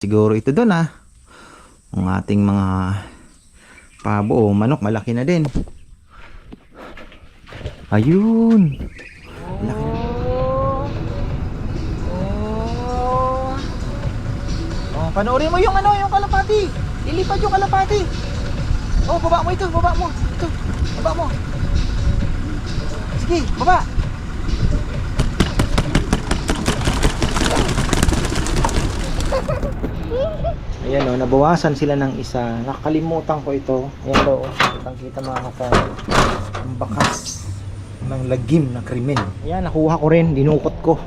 Siguro ito doon ang ating mga pabo o manok malaki na din. Ayun. Laki. Oh, panoorin mo yung yung kalapati. Ilipad yung kalapati. Oh, baba mo ito, baba mo. Ito, baba mo. Sige, baba. Ayan o, nabawasan sila ng isa. Nakalimutan ko ito. Ayan o, kitang-kita mga kapatid. Ang bakas ng lagim na krimen. Ayan, nakuha ko rin. Dinukot ko.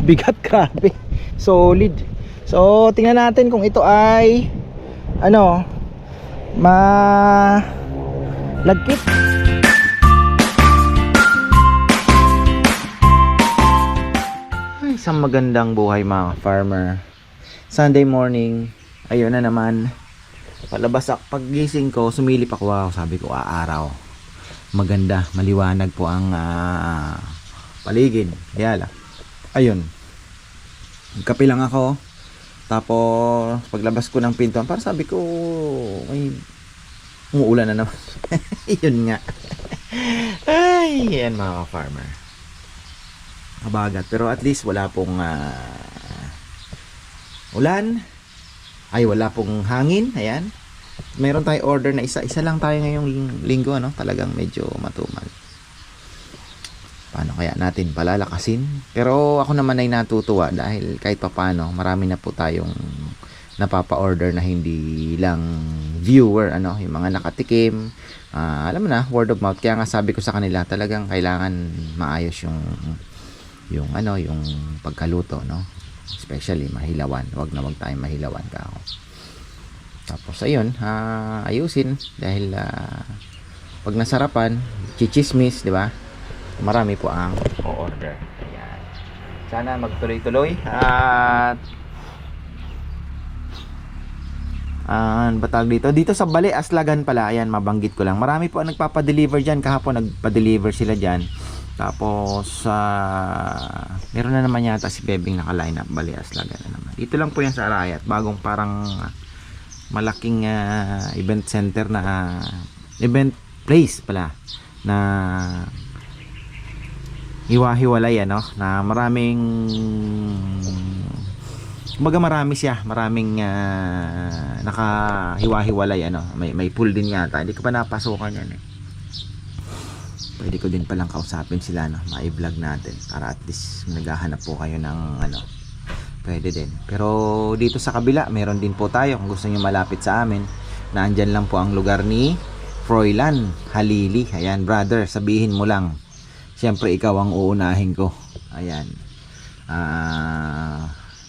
Bigat, grabe. Solid. So, tingnan natin kung ito ay lagkit. Ay, isang magandang buhay mga farmer. Sunday morning, ayun na naman. Palabas ako, paggising ko, sumilip ako. Wow, sabi ko, araw. Maganda, maliwanag po ang paligid. Kaya lang, ayun. Magkape lang ako. Tapos, paglabas ko ng pintuan, para sabi ko, may umuulan na naman. Yun nga. Ay, yan mga farmer. Kabagat. Pero at least wala pong ulan. Ay, wala pong hangin. Ayan. Meron tayong order na isa lang tayo ngayong linggo, talagang medyo matumal. Paano kaya natin palalakasin? Pero ako naman ay natutuwa dahil kahit papaano, marami na po tayong napapa-order na hindi lang viewer, yung mga nakatikim. Alam mo na, word of mouth. Kaya nga sabi ko sa kanila, talagang kailangan maayos yung pagkaluto, especially mahilawan. Wag tayong mahilawan ka ako. Tapos ayun, ayusin dahil pag nasarapan, chichismis, di ba? Marami po ang o-order. Ayan. Sana magtuloy-tuloy at batag dito sa Bali Aslagan pala. Ayan, mabanggit ko lang. Marami po ang nagpapa-deliver diyan. Kahapon nagpa-deliver sila diyan. Tapos meron na naman yata si Bebing naka-line up. Bali Aslagan na naman. Dito lang po yan sa Arayat. Bagong parang malaking event center na event place pala na hiwa-hiwalay na maraming marami siya, maraming nakahiwa-hiwalay may pool din yata. Hindi ko pa napasukan yan Pwede ko din palang kausapin sila ma-i-vlog natin para at least naghahanap po kayo ng pwede din. Pero dito sa kabila meron din po tayo kung gusto niyo malapit sa amin. Naandyan lang po ang lugar ni Froilan Halili. Ayan brother, sabihin mo lang. Siyempre ikaw ang uunahin ko. Ayan.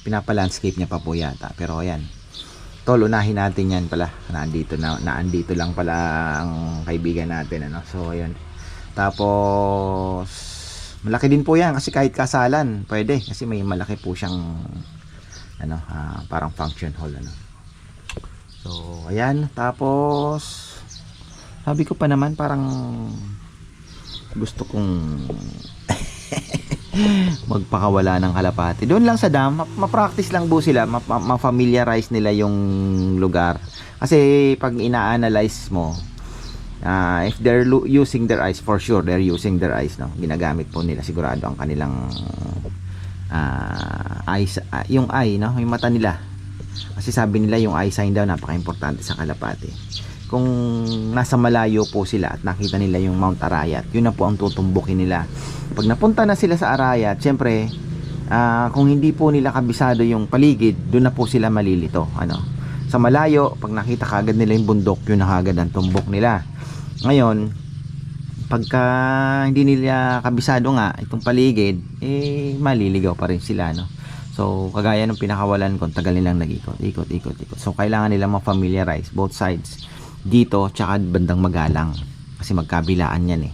Pinapa-landscape niya pa po yata. Pero ayan. Tol, unahin natin yan pala. Naandito lang pala ang kaibigan natin. So ayan. Tapos malaki din po yan kasi kahit kasalan pwede. Kasi may malaki po siyang parang function hall. So ayan. Tapos sabi ko pa naman parang gusto kong magpakawala ng kalapati. Doon lang sa dam, ma-practice lang po sila, ma-familiarize nila yung lugar. Kasi pag ina-analyze mo, if they're using their eyes, for sure they're using their eyes, ginagamit po nila sigurado ang kanilang eyes, yung eye, yung mata nila. Kasi sabi nila yung eye sign daw napaka-importante sa kalapati. Kung nasa malayo po sila at nakita nila yung Mount Arayat, yun na po ang tutumbukin nila. Pag napunta na sila sa Arayat, syempre kung hindi po nila kabisado yung paligid, doon na po sila malilito. Sa malayo, pag nakita kagad nila yung bundok, yun na kagad ang tumbok nila. Ngayon, pagka hindi nila kabisado nga itong paligid, maliligaw pa rin sila. So kagaya ng pinakawalan ko, tagal nilang nag-ikot. So kailangan nilang ma-familiarize both sides, dito tsaka bandang Magalang, kasi magkabilaan yan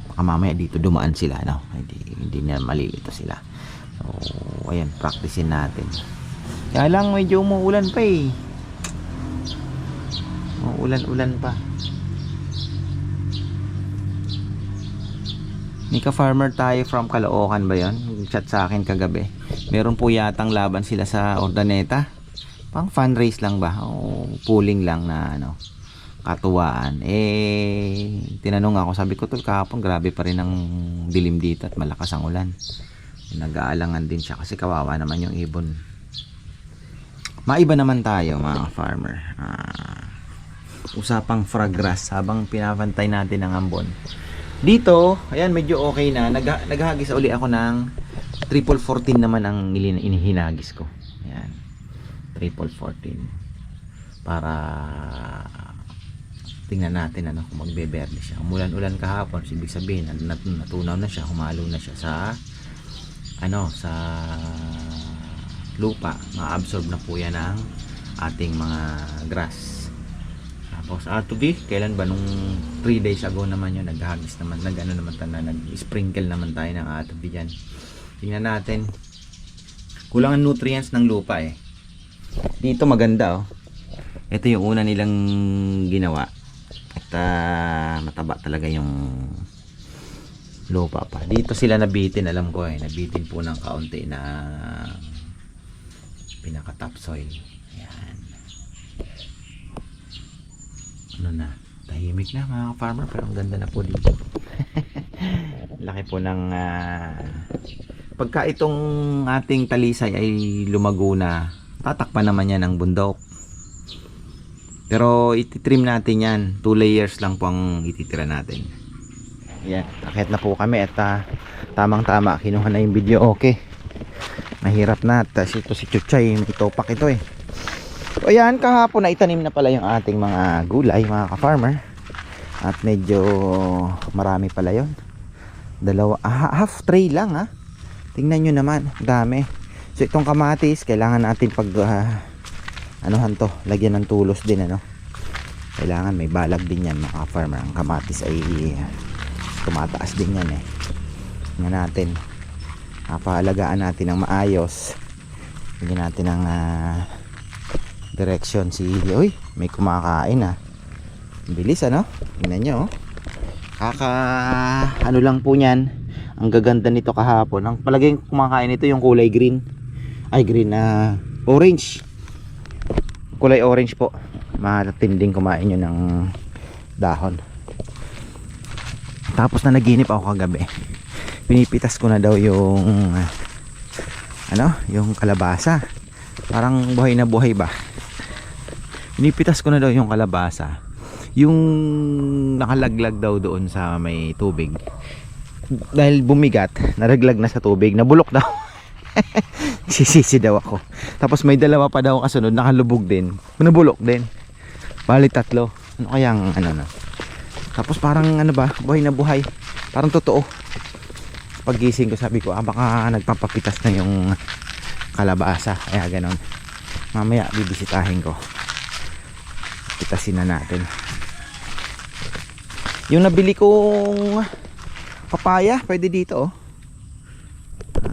baka mamaya dito dumaan sila hindi na malilito sila. So ayan, practicein natin. Kaya lang medyo umuulan pa umuulan pa. Nika farmer tayo from Caloocan ba yon? Chat sa akin kagabi. Meron po yatang laban sila sa Ordaneta. pang fundraise lang ba o pooling lang na ano, katuwaan. Tinanong ako, sabi ko tol, kahapon grabe pa rin ang dilim dito at malakas ang ulan. Nag-aalangan din siya kasi kawawa naman yung ibon. Maiba naman tayo mga farmer. Usapang frog grass habang pinapantay natin ang ambon. Dito, ayan, medyo okay na. Naghagis uli ako ng triple 14 naman ang inihinagis ko. Ayan, triple 14 para tingnan natin ano kung magbe-berde siya. Umulan-ulan kahapon, ibig sabihin natunaw na siya, humalo na siya sa ano, sa lupa. Ma-absorb na po yan ang ating mga grass. Tapos to be, kailan ba nung 3 days ago naman yun, naghagis naman, nag-sprinkle naman tayo ng to be dyan. Tingnan natin. Kulang ang nutrients ng lupa eh. Dito maganda oh. Ito yung una nilang ginawa. At mataba talaga yung lupa pa. Dito sila nabitin, alam ko eh. Nabitin po ng kaunti na pinaka topsoil. Ayan. Ano na? Tahimik na mga farmer, pero ang ganda na po dito. Laki po ng pagka itong ating talisay ay lumago na, tatakpan naman yan ng bundok. Pero ititrim natin yan. 2 layers lang po ang ititira natin. Yan, akit na po kami at tamang tama, kinuha na yung video. Okay, mahirap na. Tapos ito si Chuchay, may topak ito eh. So ayan, kahapon na itanim na pala yung ating mga gulay mga ka-farmer. At medyo marami pala yon. Half tray lang ha. Tingnan nyo naman, dami. So itong kamatis, kailangan natin pag anuhan to, lagyan ng tulos din ano. Kailangan may balag din yan mga farmer. Ang kamatis ay tumataas din yan eh. Tingnan natin, paalagaan natin ng maayos. Bigyan natin ng direction. Uy, may kumakain ah. Bilis ano. Tingnan nyo ano lang po yan. Ang gaganda nito kahapon. Ang palaging kumakain nito yung kulay green. Ay green na orange. Kulay orange po. Matinding kumain yun ng dahon. Tapos na naginip ako kagabi. Pinipitas ko na daw yung yung kalabasa. Parang buhay na buhay ba. Pinipitas ko na daw yung kalabasa. Yung nakalaglag daw doon sa may tubig. Dahil bumigat, naraglag na sa tubig, nabulok daw. Sisisi daw ako. Tapos may dalawa pa daw kasunod, nakalubog din, nabulok din. Bali 3. Ano kayang na? Tapos parang buhay na buhay. Parang totoo. Paggising ko sabi ko, baka nagpapapitas na yung kalabasa. Kaya ganon. Mamaya bibisitahin ko. Pitasin na natin. Yung nabili kong papaya, pwede dito oh.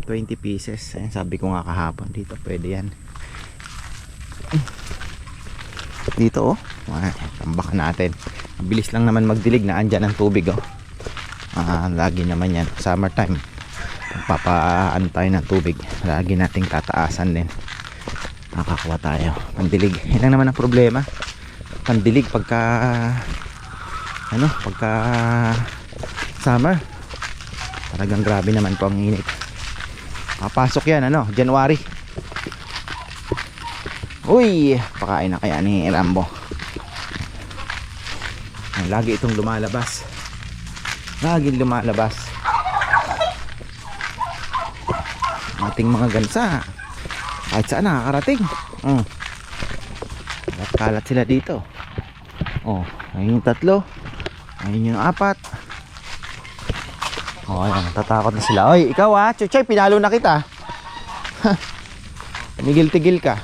20 pieces. Ayan, sabi ko nga kahapon, dito pwede yan. Dito oh. Tambakan natin. Bilis lang naman magdilig na andyan ang tubig oh. Lagi naman yan. Summertime. Pagpapaan tayo ng tubig, lagi nating tataasan din. Nakakuha tayo. Pandilig. Yan lang naman ang problema. Pandilig pagka summer. Talagang grabe naman po ang init. Papasok yan January. Uy, pakain na kaya ni Rambo. Lagi itong lumalabas. Lagi lumalabas. Ating mga gansa. Kahit saan nakakarating. Kalat sila dito. Ayun yung 3. Ayun yung 4. Ayan, natatakot na sila. Oy, ikaw Chuchay, pinalo na kita. Tigil-tigil ka.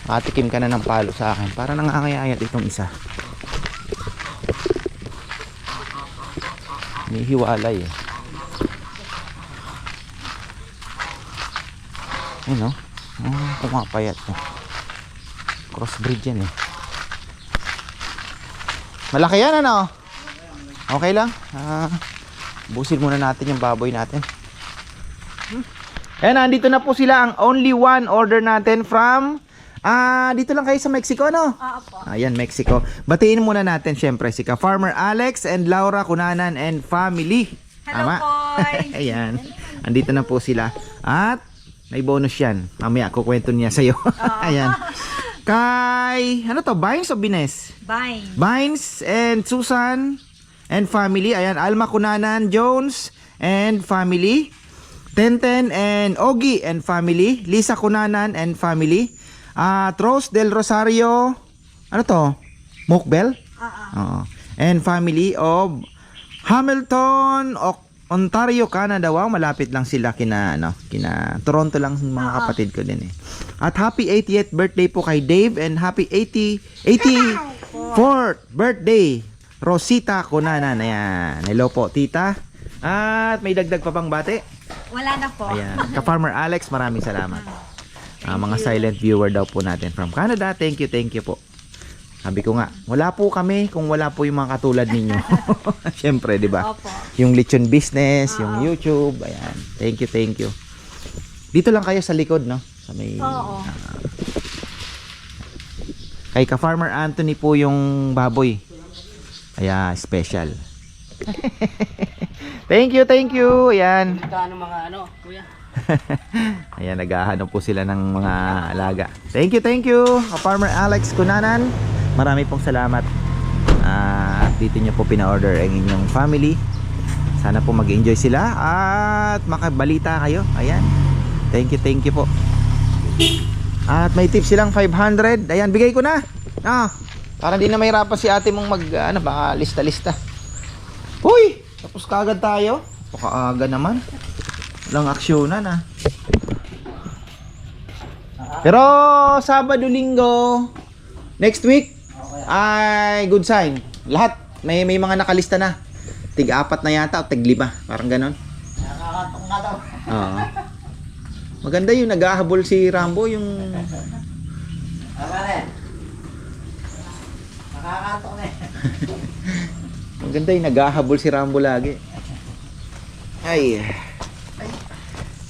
Matikim ka na ng palo sa akin. Para nangangayayat itong isa. May hiwalay eh. Ayun kumapayat crossbreed yan eh. Malaki yan okay lang. Busin muna natin yung baboy natin. Ayan, nandito na po sila. Ang only one order natin from Dito lang kayo sa Mexico, no? Opo. Ayan, Mexico. Batiin muna natin syempre si Ka-Farmer Alex and Laura Cunanan and family. Hello, Koy. Ayan. Andito na po sila. At may bonus yan. Mamaya kukwento niya sa'yo. Ayan. Kay, ano to? Vines o Bines? Bye. Vines and Susan and family. Ayan, Alma Cunanan Jones and family. Tenten and Ogie and family. Lisa Cunanan and family. Rose del Rosario. Ano to? Mokbel? Oo. And family of Hamilton, Ontario, Canada. Wow, malapit lang sila kina Toronto lang mga kapatid ko din eh. At happy 80th birthday po kay Dave and happy 84th birthday Rosita Cunanan. Ayan. Hello po, tita. At may dagdag pa pang bate. Wala na po. Ayan. Ka-Farmer Alex, maraming salamat. Mga silent viewer daw po natin from Canada. Thank you po. Sabi ko nga, wala po kami kung wala po yung mga katulad ninyo. Siyempre, di ba? Opo. Yung lechon business, yung YouTube, ayan. Thank you. Dito lang kayo sa likod, no? Sa may Oo. kay Ka-Farmer Anthony po yung baboy. Ayan, special. Thank you. Ayan. Magkano mga ano, kuya? Ayan, naghahanap po sila ng mga alaga. Thank you. Ka-Farmer Alex Cunanan. Marami pong salamat. At dito nyo po pina-order ang inyong family. Sana po mag-enjoy sila at makabalita kayo. Ayan. Thank you po. At may tips silang 500. Ayan, bigay ko na. Para di na mahirapan si ate mong baka lista-lista. Uy! Tapos kaagad tayo. Pakaaga naman. Walang aksyonan Pero Sabado, Linggo, next week ay good sign. Lahat may mga nakalista na. Tig-4 na yata o tig-5, parang ganon. Nakakatok nga daw. Oo. Maganda yung naghahabol si Rambo yung Nakakatok na maganda yung naghahabol si Rambo lagi. Ay.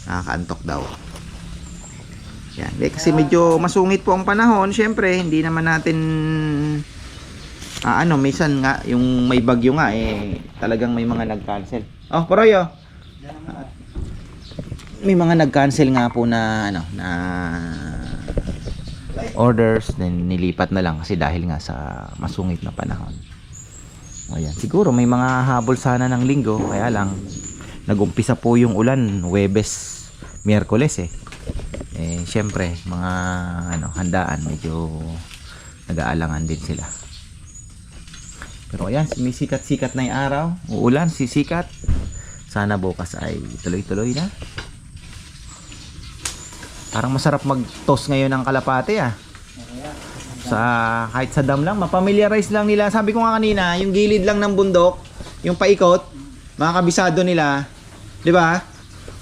Nakakaantok daw. Yan. Kasi medyo masungit po ang panahon. Siyempre, hindi naman natin minsan nga, yung may bagyo nga talagang may mga nag-cancel. Paroy may mga nag-cancel nga po na na orders, then nilipat na lang kasi dahil nga sa masungit na panahon. Ayan. Siguro may mga habol sana ng Linggo, kaya lang nag-umpisa po yung ulan Huwebes, Miyerkules syempre mga handaan medyo nag-aalangan din sila. Pero ayan, sumisikat-sikat na yung araw, uulan, sisikat. Sana bukas ay tuloy-tuloy na. Parang masarap mag-toss ngayon ng kalapate kahit sa dam lang, mapamiliarize lang nila. Sabi ko nga kanina, yung gilid lang ng bundok, yung paikot, makakabisado nila, di ba?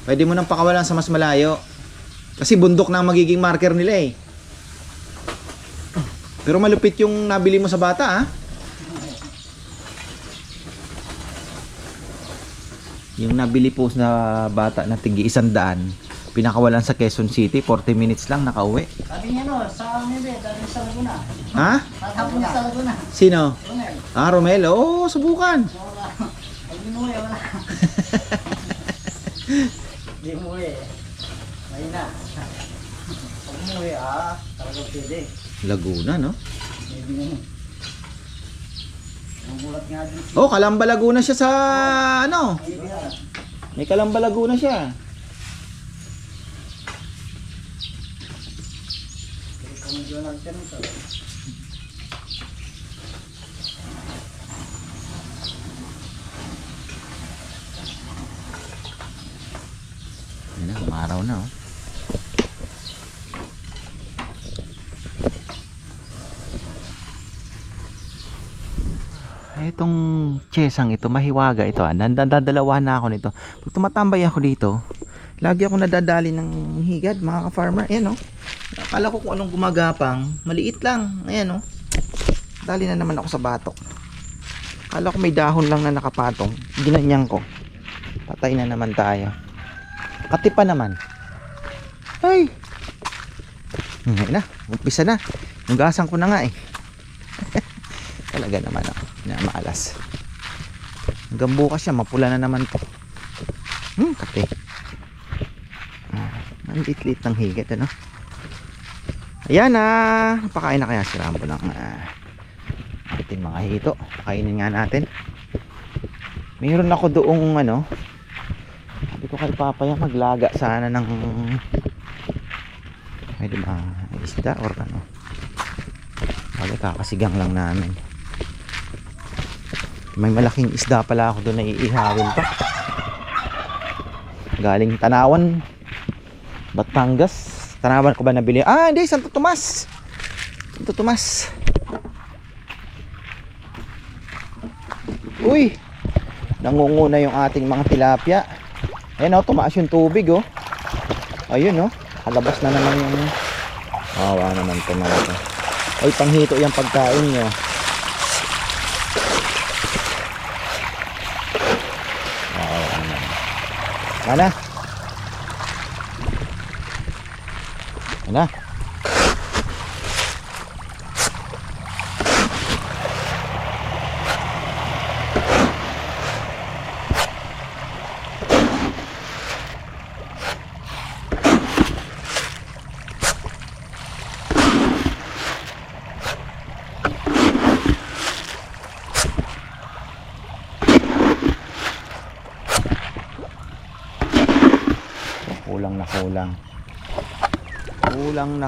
Pwede mo nang pakawalan sa mas malayo. Kasi bundok na ang magiging marker nila Pero malupit yung nabili mo sa bata Yung nabili po sa bata na tigi 100, pinakawalan sa Quezon City, 40 minutes lang nakauwi. Sabi niya sa Nebe, dahil sa Laguna. Ha? Tatapon sa Laguna. Sino? Romel. Romel. Oo, subukan. Pag minuwi, wala. Hindi umuwi Mahina. Pag umuwi, talagang pwede. Laguna, no? Maybe naman. Nagulat nga din. Kalamba Laguna siya sa Maybe na. May Kalamba Laguna siya. Regional Center. Yan na, umaraw na Itong chesang ito, mahiwaga ito Dadalawa na ako nito. Pag tumatambay ako dito, lagi ako nadadali ng higad, mga ka-farmer. Ayan Akala ko kung anong gumagapang, maliit lang. Ayan Dali na naman ako sa batok. Akala ko may dahon lang na nakapatong. Ginanyan ko. Patay na naman tayo. Katipa naman. Ay! Ngayon na, umpisa na. Nugasan ko na nga eh. Talaga naman ako, maalas. Hanggang bukas siya, mapula na naman to. Kape. Ang lit-lit ng higit, ano? Ayan na. Pakain na kaya si Rambo ng ating mga hito. Kainin nga natin. Mayroon ako doong ano, sabi ko kay Papaya maglaga sana ng ay di ba isda or ano. Wala, kakasigang lang namin. May malaking isda pala ako doon na iihawin pa. Galing Tanawan, Batangas. Tanawan ko ba nabili? Ah, hindi, Santo Tomas. Santo Tomas. Uy, nangunguna yung ating mga tilapia. Ayan, oh, tumaas yung tubig, oh. Ayun, oh, kalabas na naman yung awa naman ito mga ito. Ay, panghito yung pagkain nyo. Awa naman. Mana? Mana?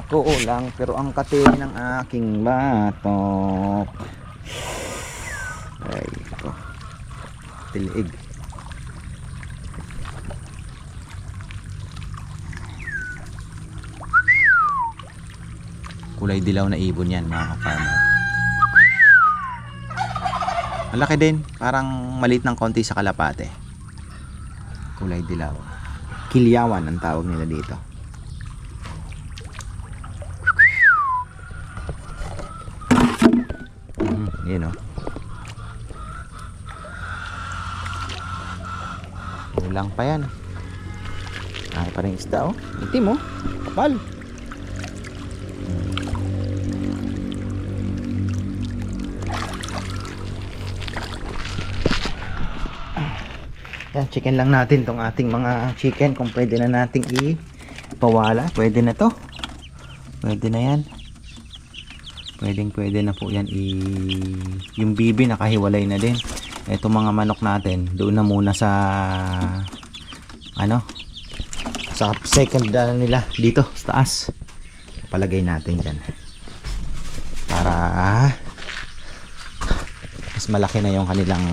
Kulang pero ang kate ng aking batok ay ito tilig. Kulay dilaw na ibon yan mga ka-farmer. Malaki din, parang maliit ng konti sa kalapate. Kulay dilaw, kilyawan ang tawag nila dito. Yun o. Kulang pa yan. Ay pa rin isda o. Itim o. Kapal. Yan, chicken lang natin tong ating mga chicken. Kung pwede na nating ipawala. Pwede na to. Pwede na yan. Pwede na po yan. Yung bibi nakahiwalay na din. Ito mga manok natin doon na muna sa ano, sa second nila dito sa taas. Palagay natin dyan para mas malaki na yung kanilang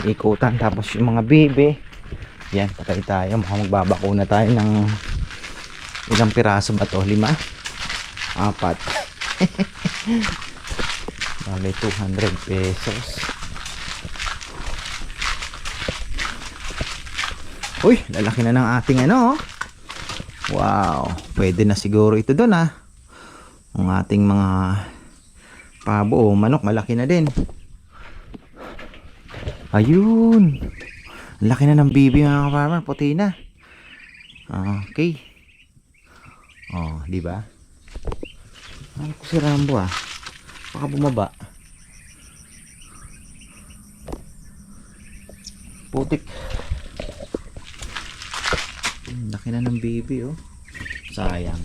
iikutan. Tapos yung mga bibi yan, patay tayo. Magbabakuna tayo ng ilang piraso ba to? 5? 4. Bale 200 pesos. Uy, lalaki na ng ating ano. Wow, pwede na siguro ito doon ah. Ang ating mga pabo o manok malaki na din. Ayun, laki na ng bibi mga farmer, puti na. Okay. Oh, di ba? Ano ko si Rambo ah. Baka bumaba. Putik. Laki na ng baby oh. Sayang.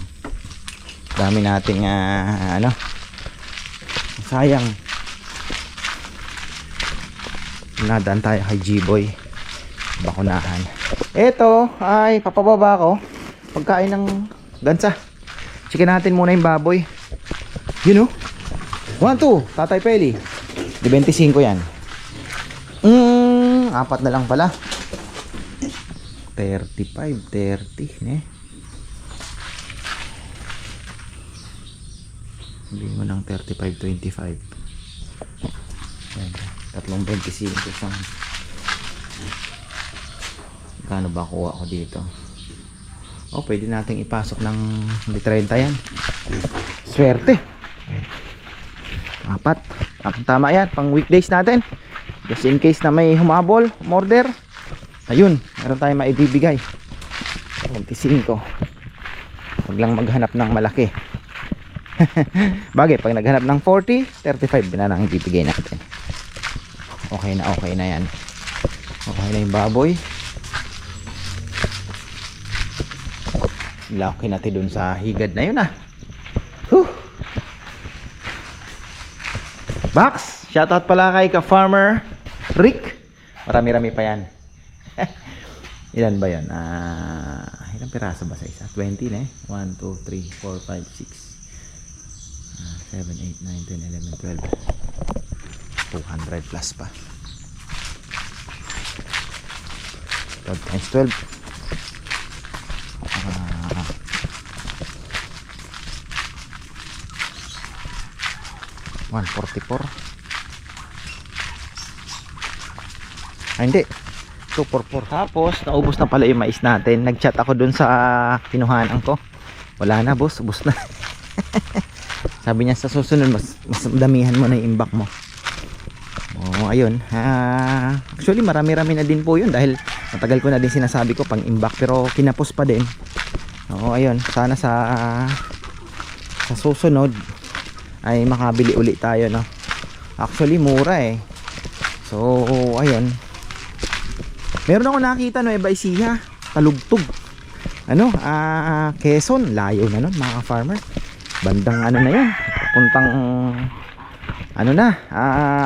Dami nating ano. Sayang. Nadaan tayo kay G-Boy. Bakunahan. Ito ay papababa ko. Pagkain ng gansa. Chicken natin muna yung baboy. Yun oh. 1, 2, Tatay Peli. Di 25 yan. 4 na lang pala. 35, 30 ne. Hindi mo ng 35, 25. Yan. Tatlong 25 isang. Kano ba kuha ko dito? Oh, pwede nating ipasok ng 30 yan. Swerte. 4. Tama yan, pang weekdays natin. Just in case na may humabol, order. Ayun, meron tayong maibibigay. 25. Huwag lang maghanap ng malaki. Bagay, pag naghanap ng 40, 35 na lang ibibigay natin. Okay na yan. Okay na yung baboy. Laki natin dun sa higad na yun ah. Whew. Bax, shoutout pala kay ka-farmer Rick. Marami-rami pa yan. Ilan ba yun? Ilang piraso ba sa isa? 20 na eh. 1, 2, 3, 4, 5, 6 7, 8, 9, 10, 11, 12 200 plus pa. 12 times 12 144. Hindi, 244. Tapos naubos na pala yung mais natin. Nagchat ako dun sa kinuhanan ko. Wala na boss, ubos na. Sabi niya sa susunod mas damihan mo na yung imbak mo. Ayun. Actually marami-rami na din po yun dahil matagal ko na din sinasabi ko pang imbak pero kinapos pa din. Ayun. Sana sa susunod ay makabili uli tayo, no. Actually mura eh. So ayun. Meron ako nakita no, Nueva Ecija, Talugtog. Quezon, layo na nun mga farmer. Bandang na yun. Puntang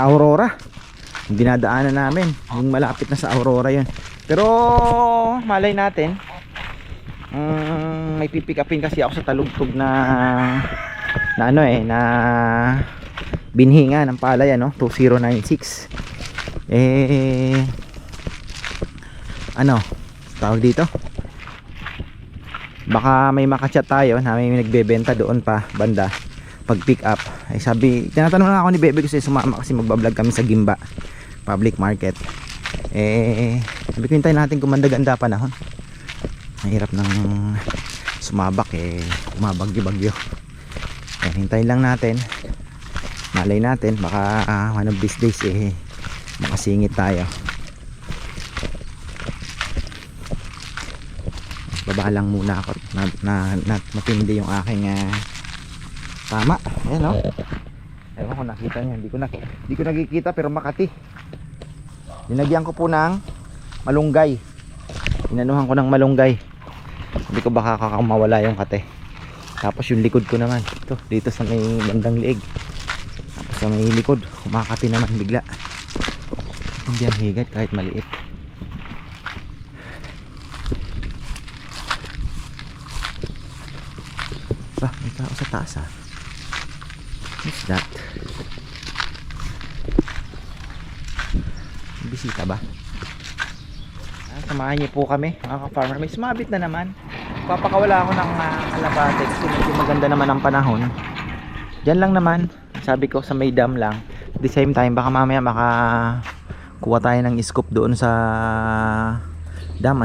Aurora. Yung dinadaanan namin, yung malapit na sa Aurora yun. Pero malay natin. May pipick upin kasi ako sa Talugtog na binhinga ng palay 2096. Tawag dito, baka may makachat tayo na may nagbebenta doon pa banda pag pick up. Sabi, tinatanong na ako ni Bebe kasi sumama kasi magbablog kami sa Gimba Public Market. Sabi ko hintayin natin gumanda-ganda panahon. Mahirap nang sumabak umabagyo-bagyo. Hintayin lang natin. Malay natin baka one of these days makasingit tayo. Baba lang muna ako na matindi yung aking tama. Ayan ewan ko nakita niya. Hindi ko nakikita pero Makati. Dinagyan ko po ng malunggay. Inanuhan ko ng malunggay. Hindi ko baka mawala yung kate. Tapos yung likod ko naman dito sa may bandang liig. Tapos sa may likod kumakati naman bigla. Hindi ang higad kahit maliit. May tao sa taas What's that? Bisita ba? Samahan niyo po kami mga ka-farmer. May sumabit na naman. Papakawala ako ng kalapate kasi medyo maganda naman ang panahon. Diyan lang naman. Sabi ko sa may dam lang. At the same time baka mamaya makakuha tayo ng scoop doon sa dam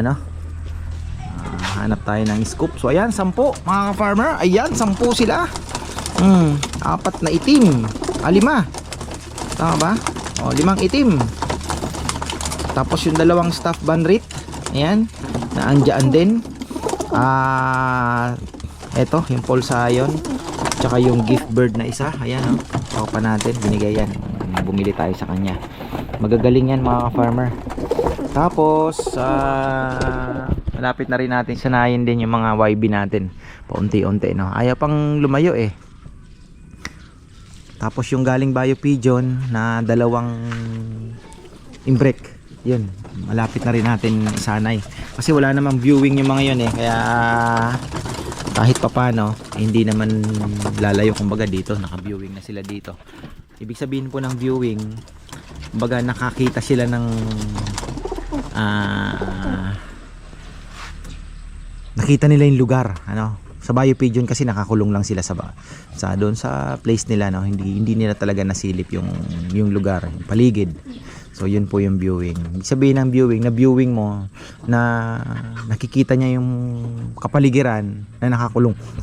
hanap tayo ng scoop. So ayan, 10 mga ka-farmer. Ayan, 10 sila. 4 na itim. 5. Tama ba? 5 itim. Tapos yung 2 stuffed banrit. Ayan, naandyan din. Eto, yung Polsayon. Tsaka yung gift bird na isa. Ayan pa natin, binigay yan. Bumili tayo sa kanya. Magagaling yan mga ka-farmer. Tapos malapit na rin natin sanayin din yung mga YB natin paunti-unti ayaw pang lumayo Tapos yung galing Bayo Pigeon na 2 imbrek, yun malapit na rin natin isanay kasi wala namang viewing yung mga yun kaya kahit papano hindi naman lalayo. Kumbaga dito naka-viewing na sila dito. Ibig sabihin po ng viewing, kumbaga nakakita sila ng nakita nila yung lugar sa Bayo Pigeon kasi nakakulong lang sila sa doon sa place nila hindi nila talaga nasilip yung lugar, yung paligid. So yun po yung viewing. Ibig sabihin ng viewing, na viewing mo na nakikita niya yung kapaligiran na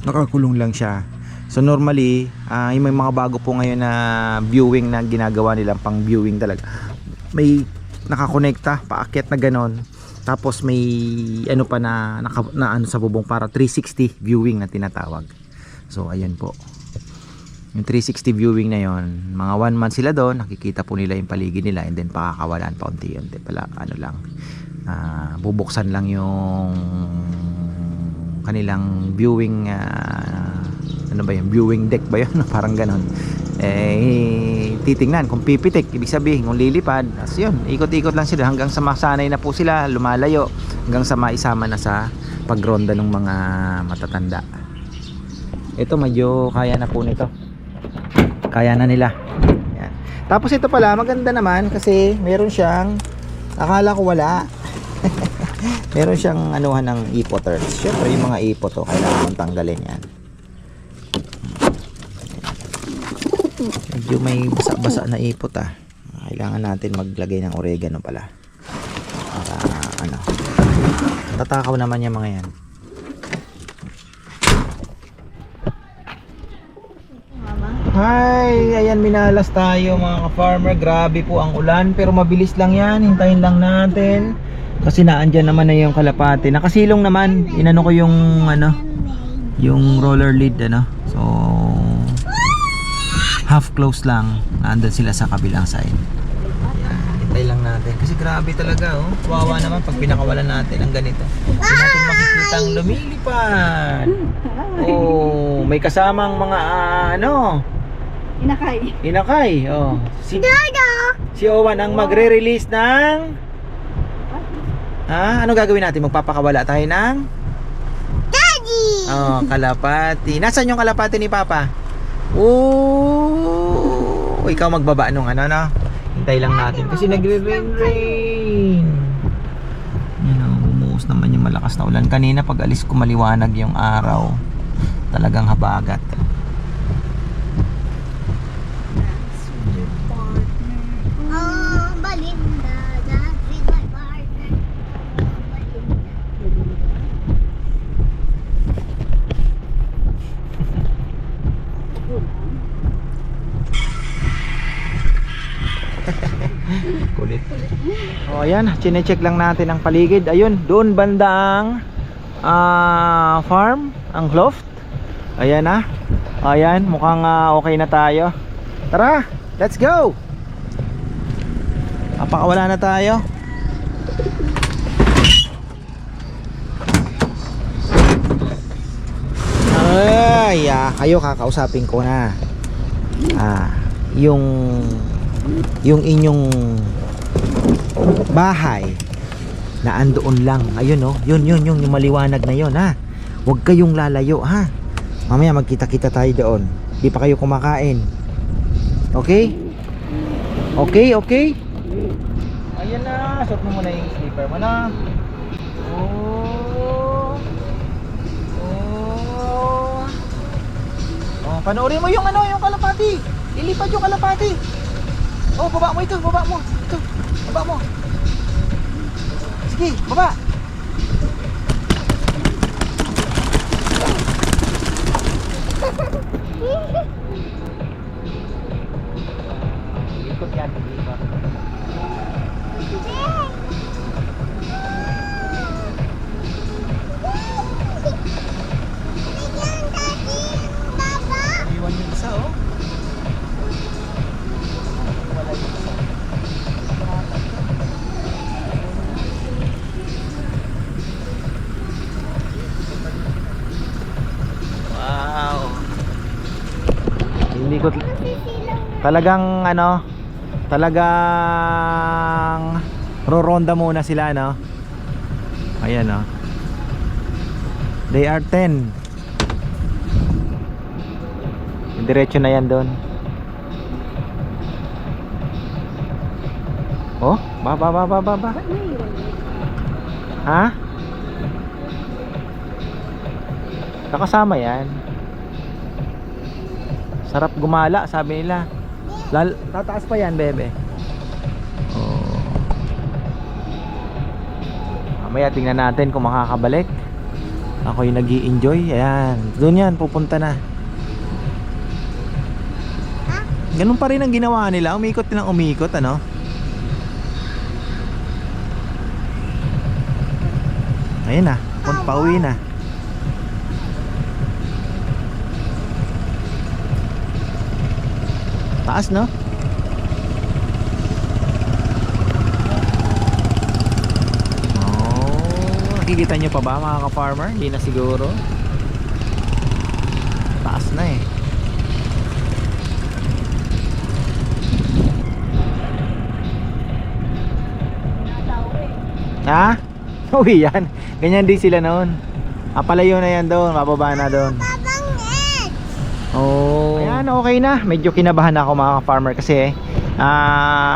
nakakulong lang siya. So normally yung may mga bago po ngayon na viewing na ginagawa nila pang viewing talaga, may nakakonekta paakyat na ganon. Tapos may ano pa na ano sa bubong para 360 viewing na tinatawag. So ayun po. Yung 360 viewing na yon, mga 1 month sila doon, nakikita po nila yung paligid nila, and then pakakawalan pa unti-unti pala, ano lang, bubuksan lang yung kanilang viewing, ano ba yun, viewing deck ba yun? Parang ganon. Titingnan kung pipitik, ibig sabihin kung lilipad, as yun, ikot-ikot lang sila hanggang sa masanay na po sila, lumalayo hanggang sa maisama na sa pagronda ng mga matatanda. Ito medyo kaya na po nito, kaya na nila. Yan. Tapos ito pala maganda naman kasi meron siyang, akala ko wala meron siyang anuhan ng ipoter. Syempre yung mga ipot to kailangan mong tanggalin yan. Medyo may basa-basa na ipot kailangan natin maglagay ng oregano pala para ano, tatakaw naman yung mga yan. Hi, ayan minalas tayo mga ka-farmer. Grabe po ang ulan pero mabilis lang yan, hintayin lang natin kasi naandyan naman na yung kalapate. Nakasilong naman, inano ko yung ano, yung roller lid ano. So half close lang, naandun sila sa kabilang side. Ayan, hintay lang natin kasi grabe talaga oh. Wawa naman pag pinakawalan natin ang ganito. Hindi natin makikitang lumilipad. Oh, may kasamang mga ano, Inakay. Oh. Si Owan ang magre-release ng ano gagawin natin? Magpapakawala tayo ng Daddy. Oh, kalapati. Nasaan yung kalapati ni Papa? Oh, ikaw magbaba nung ano no. Hintay lang natin kasi nagre-rain. You know, bumuhos naman yung malakas na ulan. Kanina pag alis ko maliwanag yung araw. Talagang habagat. Kulit. O ayan, chine-check lang natin ang paligid. Ayun, doon banda ang farm, ang loft. Ayan na. Ayan, mukhang okay na tayo. Tara, let's go. Papakawala na tayo. Ay, kayo kakausapin ko na. Yung inyong bahay na andoon lang, ayun oh, yun yung maliwanag na yun ha. Huwag kayong lalayo ha. Mamaya magkita-kita tayo doon. Di pa kayo kumakain. Okay? Okay? Ayan na, suot mo muna yung slipper mo na. Oh, panoorin mo yung ano, yung kalapati. Ilipad yung kalapati. Oh, baba mo ito, baba mo. Ito, baba mo. Sige, baba. Ikot yan, ikot. Iwan yung isa, oh. Wow. Hindi ko talagang ano, talagang roronda muna sila no. Ayan oh. They are 10. Diretso na yan doon. Oh, baba. Ha? Nakasama yan. Sarap gumala, sabi nila. Tataas pa yan, bebe. Oh. Mamaya tingnan natin kung makakabalik. Ako yung nag-i-enjoy. Ayan, doon yan, pupunta na. Ganun pa rin ang ginawa nila. Umikot nilang umikot, ano? Ayun na, pauwi na. Taas, no? Oh, nakikita nyo pa ba mga ka-farmer? Hindi na siguro. Taas na eh. Ha? Uwi yan. Ganyan din sila noon. Palayo na yan doon. Mababa na doon. Oh. Ayan, okay na. Medyo kinabahan ako mga farmer kasi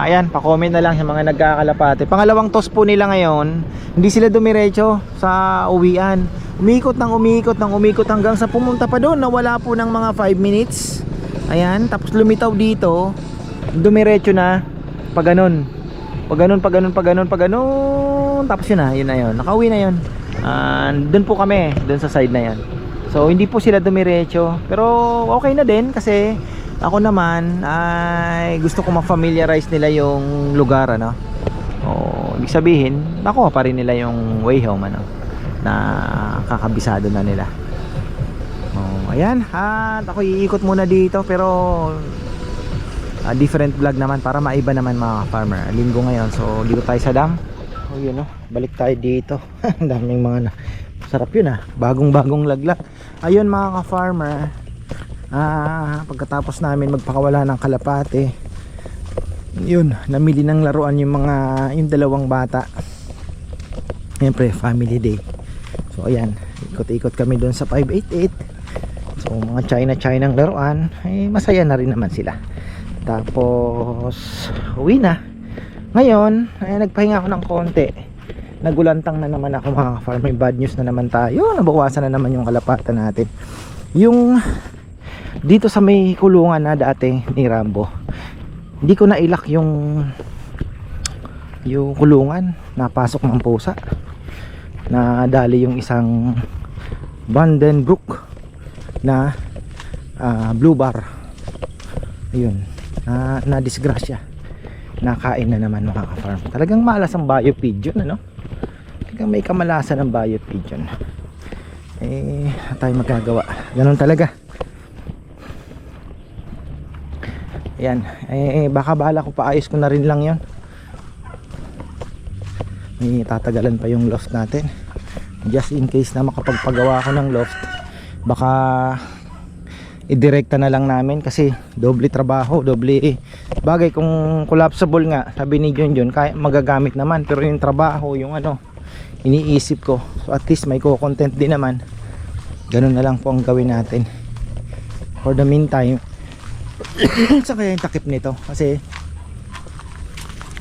ayan, pa-comment na lang sa mga nagkakalapate. Pangalawang toss po nila ngayon. Hindi sila dumiretso sa uwian. Umikot hanggang sa pumunta pa doon. Nawala po ng mga 5 minutes. Ayan, tapos lumitaw dito. Dumiretso na. Pag ganun. Tapos yun na yun. Nakauwi na yun. Doon po kami, doon sa side na yan. So hindi po sila dumiretso, pero okay na din kasi ako naman ay gusto ko ma-familiarize nila yung lugar, ano. Ibig sabihin, nakuha pa rin nila yung way home, ano, na kakabisado na nila. Ayan, at ako iikot muna dito pero different vlog naman para maiba naman mga farmer. Linggo ngayon, so dito tayo sa dam. Yun, balik tayo dito. Ang daming mga sarap yun, bagong laglag. Ayun mga ka-farmer, pagkatapos namin magpakawala ng kalapate, yun, namili ng laruan yung dalawang bata. Siyempre family day. So ayan, ikot-ikot kami doon sa 588. So mga China ng laruan, masaya na rin naman sila. Tapos uwi na. Ngayon nagpahinga ako ng konti. Nagulantang na naman ako mga farmer. Bad news na naman tayo. Nabawasan na naman yung kalapatan natin. Yung dito sa may kulungan na dati ni Rambo, hindi ko nailak yung kulungan. Napasok ng pusa. Nadali yung isang Vandenbroek na blue bar. Ayun, na disgrasya. Nakain na naman mga ka-farm. Talagang malas ang biopigeon, ano? Talagang may kamalasan ng biopigeon. Tayo magagawa. Ganun talaga. Ayan, baka bahala ko paayos ko na rin lang 'yon. May tatagalan pa yung loft natin. Just in case na makapagpagawa ako ng loft, baka idirekta na lang namin kasi doble trabaho, doble bagay. Kung collapsible nga, sabi ni Junjun, kaya magagamit naman, pero yung trabaho, yung iniisip ko, so at least may content din naman. Ganun na lang po ang gawin natin for the meantime. Sa kaya yung takip nito kasi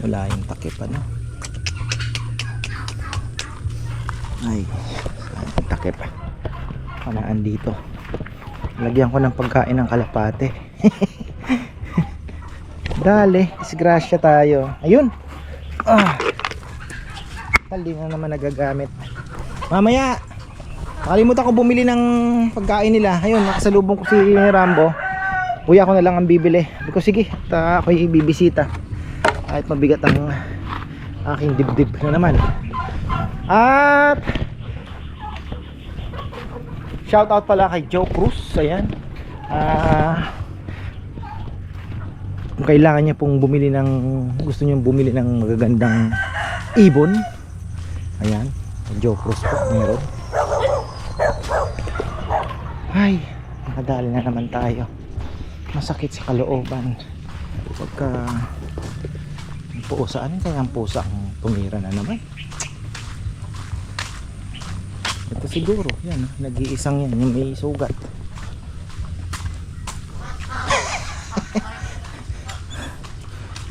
wala yung takip, ano. Ay, yung takip kanaan dito. Lagyan ko ng pagkain ng kalapate. Dali, disgrasya tayo. Ayun. Hindi na naman nagagamit. Mamaya nakalimutan ko bumili ng pagkain nila. Ayun, nakasalubong ko si Rambo. Kuya ko na lang ang bibili. Because sige, ako ibibisita. Kahit mabigat ang aking dibdib na naman. At shout out pala kay Joe Cruz. Ayan. Kung kailangan niya pong bumili ng, gusto niyo bumili ng magagandang ibon, ayan, Joe Cruz po meron. Ay, nakadali na naman tayo. Masakit sa kalooban pagka ang pusa, ano kaya ang pusa ang tumira na naman. Ito siguro, yan, nag-iisang yan, yung may sugat.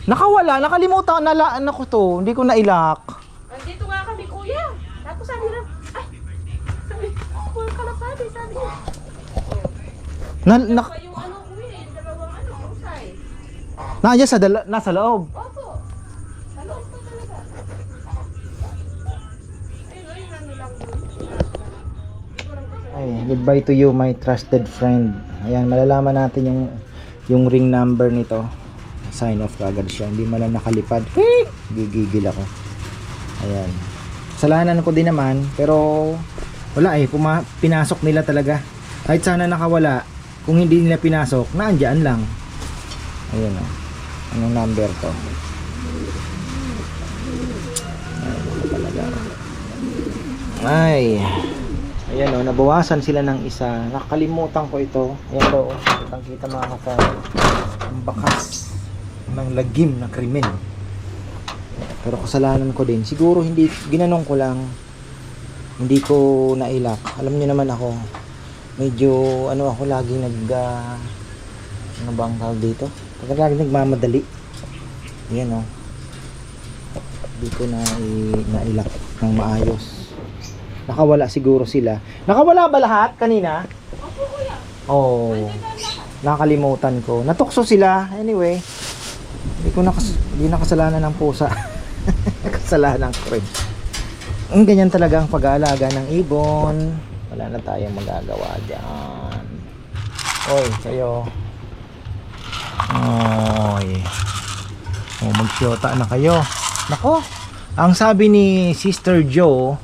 Nakawala, nakalimutan na ko to, hindi ko nailak. Nandito nga kami, kuya. Tapos sabi na, ay, sabi, kuya kalapati, sabi niya. Pa yung kuya, yung dalawang pusay. Nandiyan nasa loob. Opo, sa loob pa talaga. Ayun, lang. Ay, goodbye to you my trusted friend. Ayan, malalaman natin yung ring number nito. Sign off kagad siya, hindi man lang nakalipad. Gigigil ako. Ayan. Kasalanan ko din naman, pero wala pinasok nila talaga. Kahit sana nakawala, kung hindi nila pinasok, naandyan lang. Ayun o. Anong number to? Ay. Ayan o, nabawasan sila ng isa. Nakalimutan ko ito. Ayan o, kitang-kita mga ka-farmer. Ang bakas ng lagim na krimen. Pero kasalanan ko din. Siguro hindi, ginanong ko lang. Hindi ko nailak. Alam niyo naman ako, medyo ano ako laging ano ba ang tawag dito? Pag laging nagmamadali. Ayan o. Hindi ko nailak ng maayos. Nakawala siguro sila. Nakawala ba lahat kanina? Opo, kuya. Oh. Nakalimutan ko. Natukso sila. Anyway, hindi nakasalanan ng pusa. Kasalanan ko rin. Ang ganyan talaga ang pag-aalaga ng ibon. Wala na tayong magagawa dyan. Oy, kayo. Oy. Oh, magsyota na kayo. Nako. Ang sabi ni Sister Jo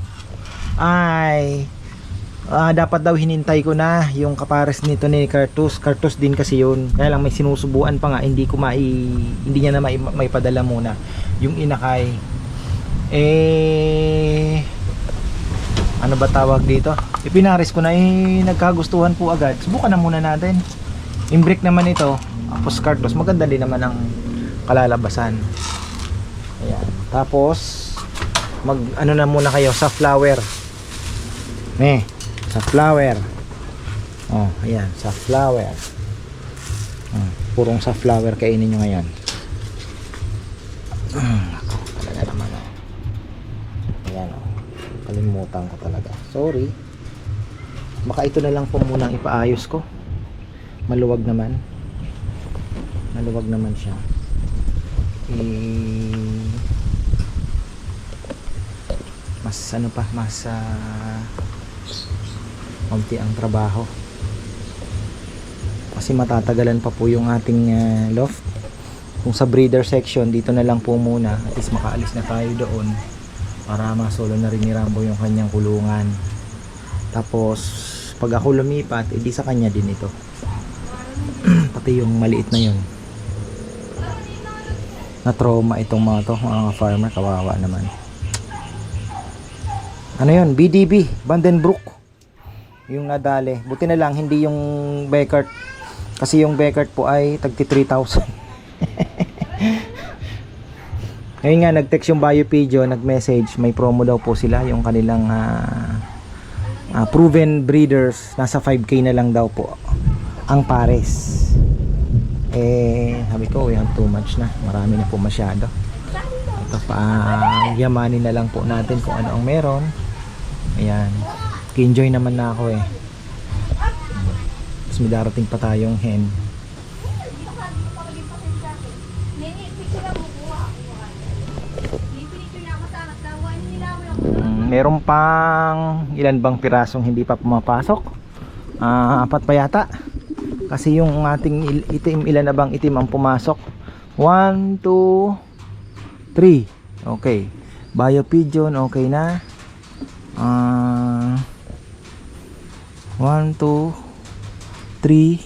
ay dapat daw hinintay ko na yung kapares nito ni Cartus. Cartus din kasi yun. Kaya lang may sinusubuan pa nga, hindi niya na maipadala muna yung inakay. Ano ba tawag dito? Ipinares ko na, nagkagustuhan po agad. Subukan na muna natin. Imbrick naman ito. Tapos Cartus, maganda din naman ang kalalabasan. Ayan. Tapos ano na muna kayo sa flower. Sa flower. Oh, ayan, sa flower. Purong sa flower kainin nyo ngayon. Ako, talaga naman. Ayan, kalimutan ko talaga. Sorry. Baka ito na lang po munang ipaayos ko. Maluwag naman. Maluwag naman siya. Mas ano pa, mas konti ang trabaho kasi matatagalan pa po yung ating loft. Kung sa breeder section dito na lang po muna, at least makaalis na tayo doon para masolo na rin ni Rambo yung kanyang kulungan. Tapos pag ako lumipat, edi sa kanya din ito. Pati yung maliit na yun, na trauma itong mga farmer, kawawa naman. Ano yun? BDB, Vandenbroek yung nadali. Buti na lang hindi yung Beckert, kasi yung Beckert po ay tagti 3,000. Ngayon nga nag-text yung Biopedio, nag-message, may promo daw po sila, yung kanilang proven breeders, nasa 5K na lang daw po ang pares. Sabi ko, we have too much na, marami na po masyado. Ito pa, yamanin na lang po natin kung ano ang meron. Ayan, enjoy naman na ako tapos may darating pa tayong hen. Meron pang ilan bang pirasong hindi pa pumapasok? 4 pa yata, kasi yung ating itim, ilan na bang itim ang pumasok? 1, 2, 3. Okay, Biopigeon okay na. 1, 2, 3,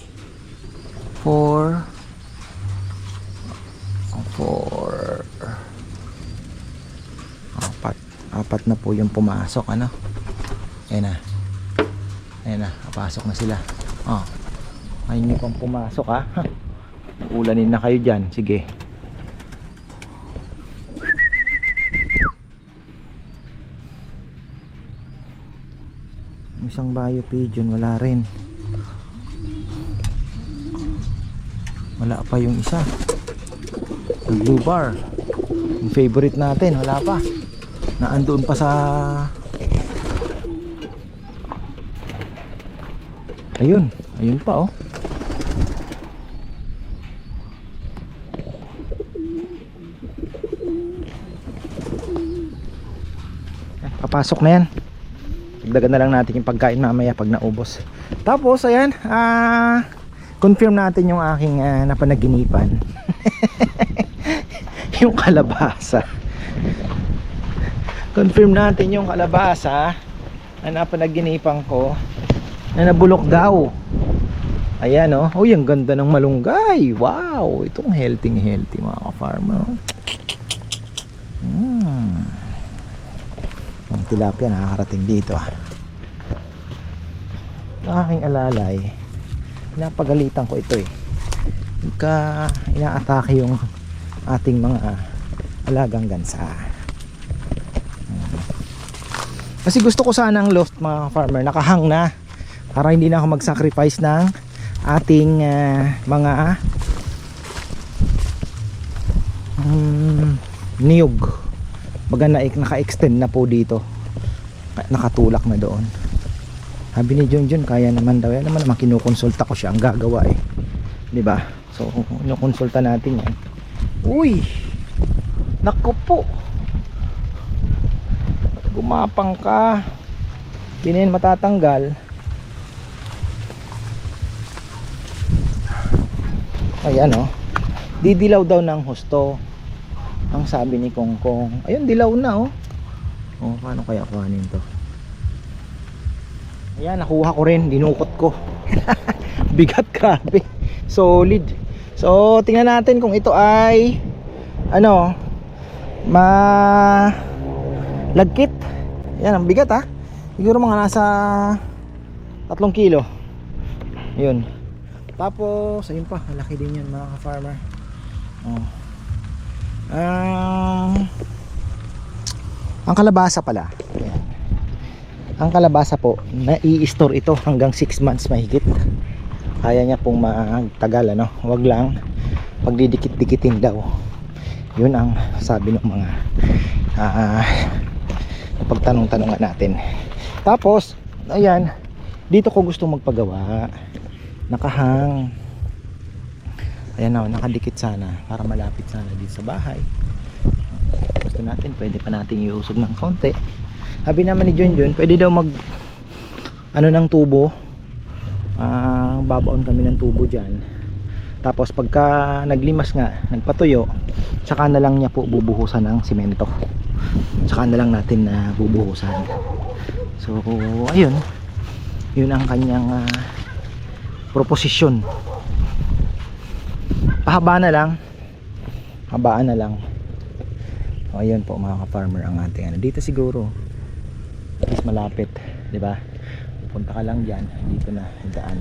4, 4 na po yung pumasok, ano. Ayan na, papasok na sila. Ayun yung pang pumasok, ha. Ulanin na kayo dyan, sige. Isang Biopigeon, wala rin. Wala pa yung isa. Yung blue bar, yung favorite natin, wala pa. Naandoon pa sa... Ayun pa, papasok na yan. Dagdagan na lang natin yung pagkain mamaya pag naubos. Tapos ayan, confirm natin yung aking napanaginipan. Yung kalabasa. Confirm natin yung kalabasa na napanaginipan ko na nabulok daw. Ayan oh. Uy, ang ganda ng malunggay. Wow, itong healthy mga ka-farmer. Ang tilapia nakakarating dito ah. Aking alalay, napagalitan ko ito eh. Pagka inaatake yung ating mga alagang gansa. Kasi gusto ko sanang loft mga farmer, nakahang na para hindi na ako mag-sacrifice ng ating mga niyog. Baga naka-extend na po dito, nakatulak na doon. Sabi ni Junjun kaya naman daw, yan naman kinukonsulta ko siya, ang gagawa eh, di ba? So kinukonsulta natin yan. Uy, naku po, gumapang ka, hindi na yan matatanggal. Ayan oh, didilaw daw ng husto ang sabi ni Kongkong. Ayun, dilaw na oh. Oh, paano kaya kuhanin to? Ayan, nakuha ko rin, dinukot ko. Bigat, grabe, solid. So tingnan natin kung ito ay ano, malagkit. Yan, ang bigat ha. Siguro mga nasa 3 kilo. Yun. Tapos ayun pa, malaki din yan mga ka-farmer. Oh. Ang kalabasa pala, ayan. Ang kalabasa po, nai-store ito hanggang 6 months mahigit. Kaya niya pong magtagal ano. Huwag lang pagdidikit-dikitin daw. Yun ang sabi ng mga pagtanong-tanongan natin. Tapos ayan, dito ko gusto magpagawa, nakahang. Ayan o, nakadikit sana para malapit sana dito sa bahay. Gusto natin, pwede pa natin iusog ng konti. Sabi naman ni Junjun, pwede daw mag ng tubo. Babaon kami ng tubo dyan. Tapos pagka naglimas nga, nagpatuyo, tsaka na lang niya po bubuhusan ng simento. Tsaka na lang natin na bubuhusan. So ayun, yun ang kanyang proposisyon. Pahaba na lang, habaan na lang. O ayun po mga ka-farmer ang ating ano. Dito siguro is malapit, di ba? Pupunta ka lang diyan, dito na yung daan.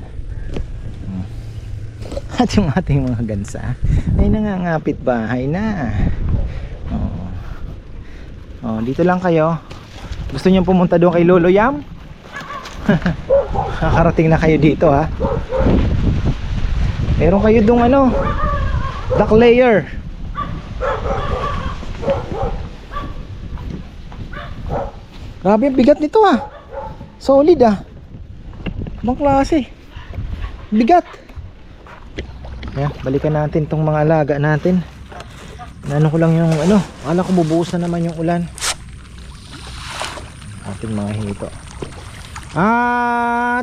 At yung ating mga gansa ay nangangapit bahay na. Dito lang kayo. Gusto niyo pumunta doon kay Lolo Yam? Nakarating na kayo dito ha. Meron kayo doon ano, duck layer. Grabe ang bigat nito ah. Solid ah. Ibang klase. Bigat. Ayan, balikan natin tong mga alaga natin. Ano ko lang yung ano, akala ko bubuhos na naman yung ulan. Ating mga hito.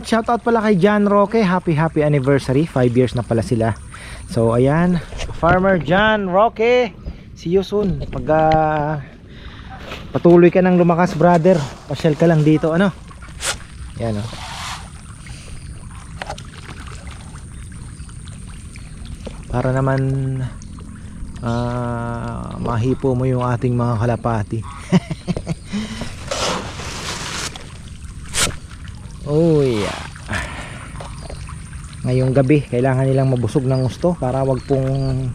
Shoutout pala kay John Roque. Happy anniversary. 5 years na pala sila. So ayan, Farmer John Roque, see you soon. Pag patuloy ka ng lumakas brother, pasyal ka lang dito ano. Yan oh. Para naman mahipo mo yung ating mga kalapati. Oh yeah. Ngayong gabi kailangan nilang mabusog ng gusto para wag pong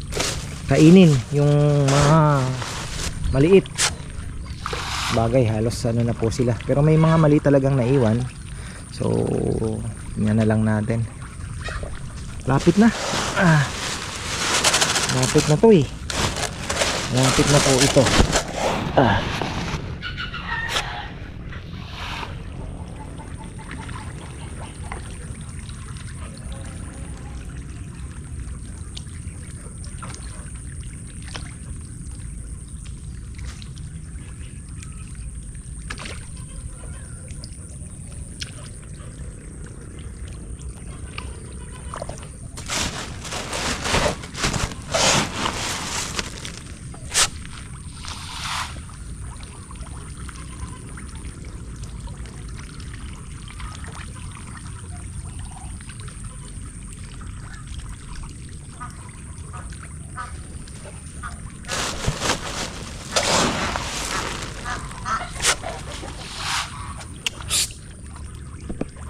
kainin yung mga maliit. Bagay halos ano na po sila, pero may mga mali talagang naiwan. So tingnan na lang natin. Lapit na. Lapit na to eh. Lapit na po ito.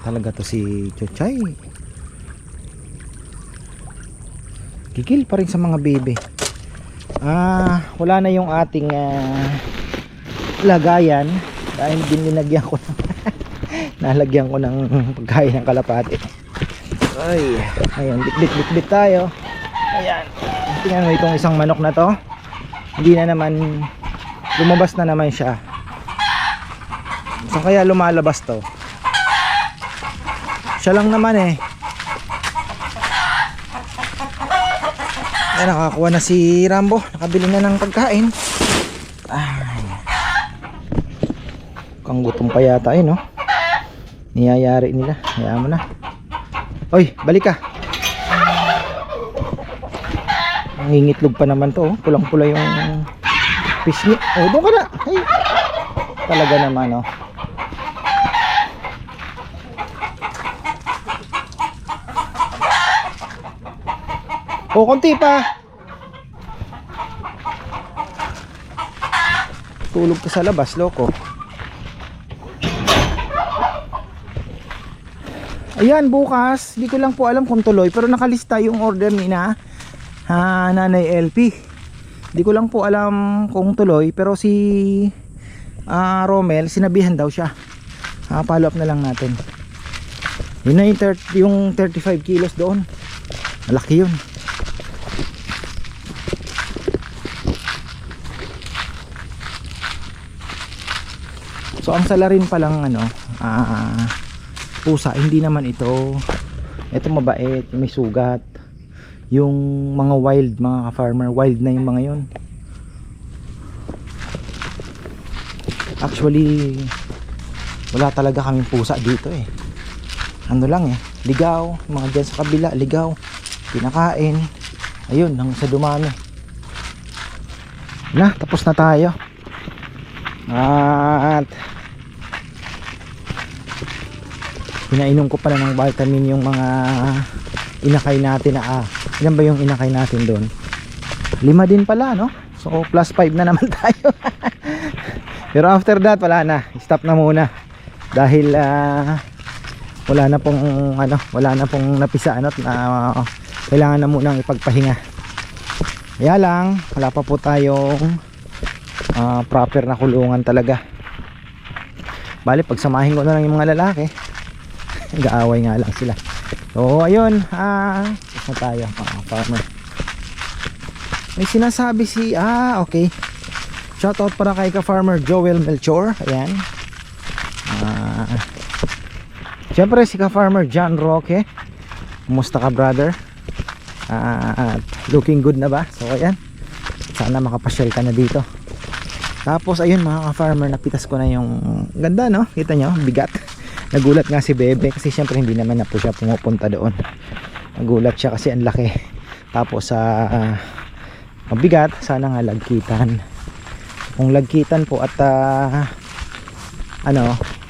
talaga to si Chuchay. Gigil pa rin sa mga baby. Wala na yung ating lagayan dahil dinilagyan ko ng nalagyan ko ng pagkain ng kalapati. Ay, ayan, bit tayo. Ayan, tingnan mo itong isang manok na to. Hindi na naman, lumabas na naman siya. Saan kaya lumalabas to? Siya lang naman eh. Ayan, nakakuha na si Rambo. Nakabili na ng pagkain. Ay, kang gutom pa yata eh, no? Niyayari nila. Hayaan mo na. Oy, balik ka. Nangingitlog pa naman to, oh. Pulang-pula yung fish meat. Oh, doon ka na. Ay, talaga naman, oh. Oh, konti pa. Tulog ka sa labas, loko. Ayan, bukas, di ko lang po alam kung tuloy, pero nakalista yung order ni na Nanay LP. Di ko lang po alam kung tuloy, pero si Romel, sinabihan daw siya. Follow up na lang natin. Yun na yung 35 kilos doon. Malaki yun. So ang salarin pa lang pusa, hindi naman ito mabait, may sugat. Yung mga wild, mga farmer, wild na yung mga yon. Actually wala talaga kaming pusa dito eh. Ano lang eh, ligaw, mga dyan sa kabila, ligaw, pinakain. Ayun, hanggang sa dumami na, tapos na tayo. At pinainom ko pala ng vitamin yung mga inakay natin na ilan ba yung inakay natin doon? 5 din pala, no? So plus 5 na naman tayo. Pero after that wala na, stop na muna dahil wala na pong napisa na kailangan na munang ipagpahinga. Kaya lang wala pa po tayong proper na kulungan talaga. Bali pagsamahin ko na lang yung mga lalaki. Nag-aaway nga lang sila. So ayun, isa tayo mga farmer. May sinasabi si okay. Shoutout para kay ka-farmer Joel Melchor. Ayan. Siyempre si ka-farmer John Roque. Kumusta ka, brother? Looking good na ba? So ayan, sana makapasyal ka na dito. Tapos ayun mga ka-farmer, napitas ko na yung ganda, no? Kita nyo, bigat. Nagulat nga si Bebe kasi syempre hindi naman na po siya pumupunta doon. Nagulat siya kasi ang laki. Tapos mabigat, sana nga lagkitan. Kung lagkitan po at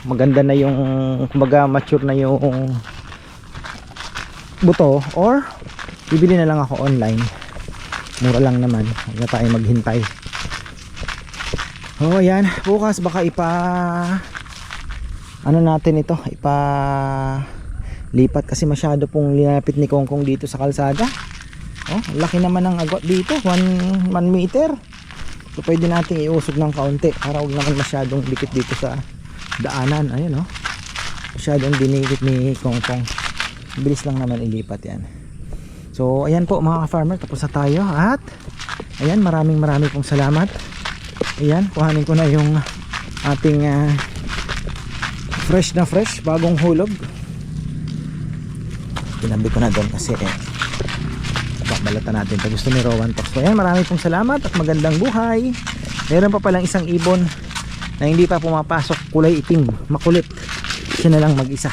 maganda na yung, kumbaga mature na yung buto, or bibili na lang ako online. Mura lang naman, huwag na tayo maghintay. Oh yan, bukas baka natin ito, lipat kasi masyado pong linapit ni Kongkong dito sa kalsada. Oh, laki naman ng agwat dito, 1 meter. So pwede nating iusog ng kaunti para huwag naman masyadong dikit dito sa daanan. Ayun, oh, masyadong dinikit ni Kongkong. Bilis lang naman ilipat yan. So ayan po mga ka-farmer, tapos na tayo. At ayan, maraming pong salamat. Ayan, kuhanin ko na yung ating fresh na fresh, bagong hulog. Tinabi ko na doon kasi balatan natin pag gusto ni Rowan Talks. So ayan, maraming pong salamat at magandang buhay. Meron pa palang isang ibon na hindi pa pumapasok, kulay itim, makulit. Siya na lang mag-isa.